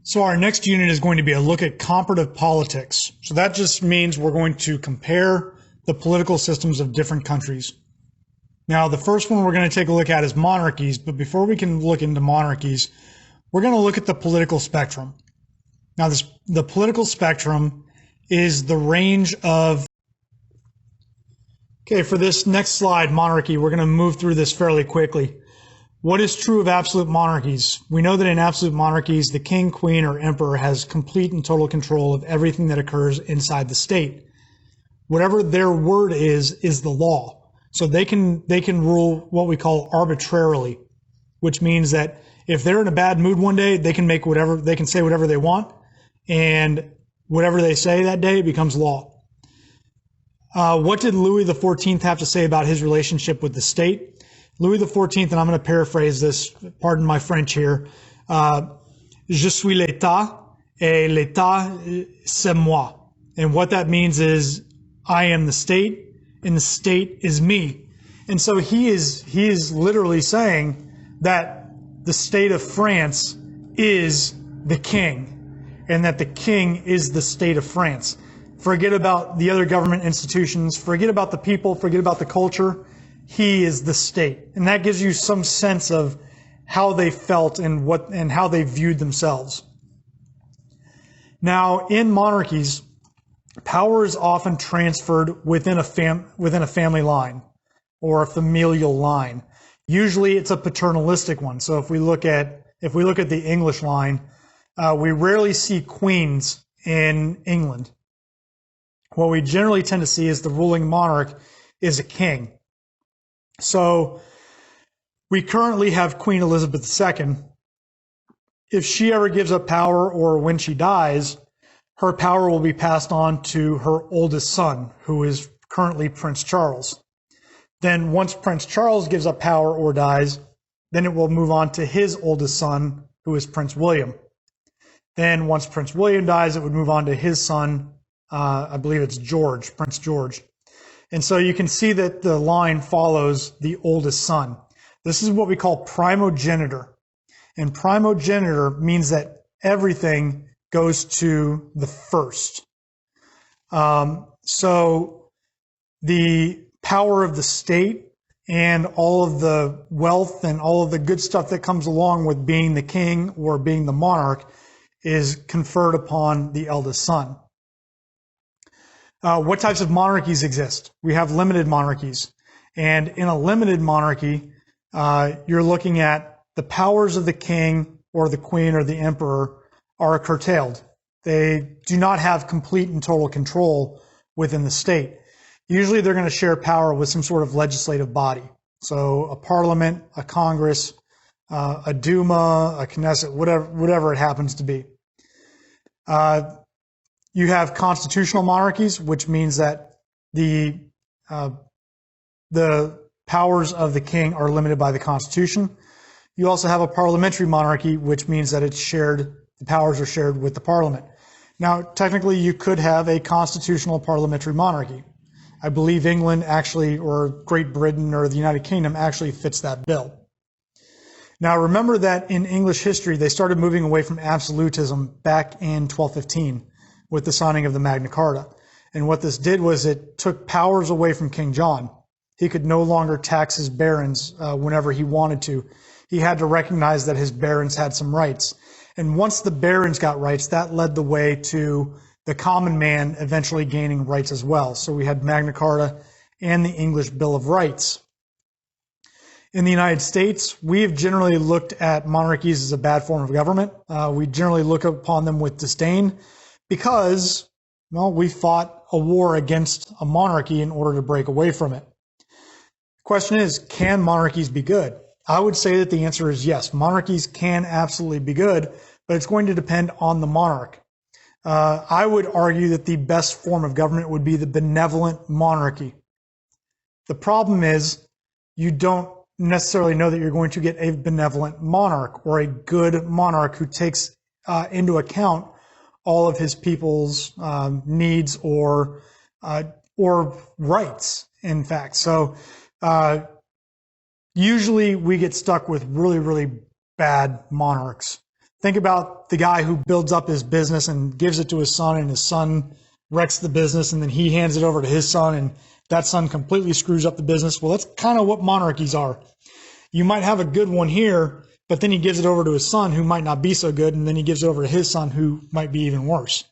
So our next unit is going to be a look at comparative politics. So that just means we're going to compare the political systems of different countries. Now, the first one we're going to take a look at is monarchies, but before we can look into monarchies, we're going to look at the political spectrum. Now, the political spectrum is the range of... Okay, for this next slide, monarchy, we're going to move through this fairly quickly. What is true of absolute monarchies? We know that in absolute monarchies, the king, queen, or emperor has complete and total control of everything that occurs inside the state. Whatever their word is the law. So they can rule what we call arbitrarily, which means that if they're in a bad mood one day, they can say whatever they want, and whatever they say that day becomes law. What did Louis XIV have to say about his relationship with the state? Louis XIV, and I'm going to paraphrase this, pardon my French here, je suis l'État, et l'État c'est moi. And what that means is, I am the state, and the state is me. And so he is literally saying that the state of France is the king, and that the king is the state of France. Forget about the other government institutions, forget about the people, forget about the culture. He is the state. And that gives you some sense of how they felt and how they viewed themselves. Now, in monarchies, power is often transferred within a family line or a familial line. Usually it's a paternalistic one. So if we look at the English line, we rarely see queens in England. What we generally tend to see is the ruling monarch is a king. So we currently have Queen Elizabeth II. If she ever gives up power or when she dies, her power will be passed on to her oldest son, who is currently Prince Charles. Then once Prince Charles gives up power or dies, then it will move on to his oldest son, who is Prince William. Then once Prince William dies, it would move on to his son, I believe it's George, Prince George. And so you can see that the line follows the oldest son. This is what we call primogeniture. And primogeniture means that everything goes to the first. So the power of the state and all of the wealth and all of the good stuff that comes along with being the king or being the monarch is conferred upon the eldest son. What types of monarchies exist? We have limited monarchies. And in a limited monarchy, you're looking at the powers of the king or the queen or the emperor are curtailed. They do not have complete and total control within the state. Usually they're going to share power with some sort of legislative body. So a parliament, a Congress, a Duma, a Knesset, whatever it happens to be. You have constitutional monarchies, which means that the powers of the king are limited by the Constitution. You also have a parliamentary monarchy, which means that the powers are shared with the parliament. Now, technically, you could have a constitutional parliamentary monarchy. I believe England actually, or Great Britain, or the United Kingdom actually fits that bill. Now, remember that in English history, they started moving away from absolutism back in 1215. With the signing of the Magna Carta. And what this did was it took powers away from King John. He could no longer tax his barons whenever he wanted to. He had to recognize that his barons had some rights. And once the barons got rights, that led the way to the common man eventually gaining rights as well. So we had Magna Carta and the English Bill of Rights. In the United States, we have generally looked at monarchies as a bad form of government. We generally look upon them with disdain, because, well, we fought a war against a monarchy in order to break away from it. The question is, can monarchies be good? I would say that the answer is yes. Monarchies can absolutely be good, but it's going to depend on the monarch. I would argue that the best form of government would be the benevolent monarchy. The problem is, you don't necessarily know that you're going to get a benevolent monarch or a good monarch who takes into account all of his people's needs or rights, in fact. So usually we get stuck with really, really bad monarchs think about the guy who builds up his business and gives it to his son, and his son wrecks the business, and then he hands it over to his son, and that son completely screws up the business. Well, that's kind of what monarchies are. You might have a good one here, but then he gives it over to his son who might not be so good, and then he gives it over to his son who might be even worse.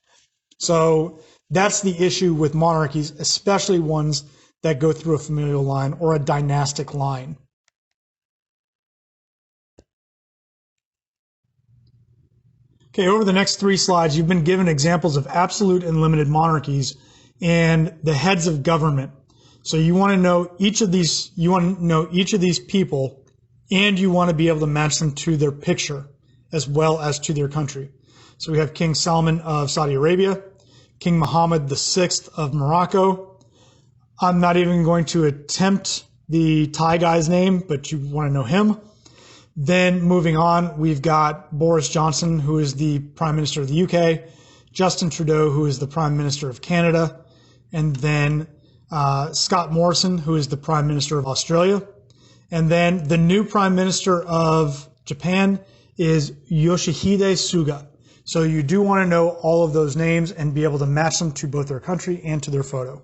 So that's the issue with monarchies, especially ones that go through a familial line or a dynastic line. Okay, over the next 3 slides, you've been given examples of absolute and limited monarchies and the heads of government. So you want to know each of these people, and you want to be able to match them to their picture as well as to their country. So we have King Salman of Saudi Arabia, King Mohammed VI of Morocco. I'm not even going to attempt the Thai guy's name, but you want to know him. Then moving on, we've got Boris Johnson, who is the Prime Minister of the UK, Justin Trudeau, who is the Prime Minister of Canada, and then Scott Morrison, who is the Prime Minister of Australia. And then the new Prime Minister of Japan is Yoshihide Suga. So you do want to know all of those names and be able to match them to both their country and to their photo.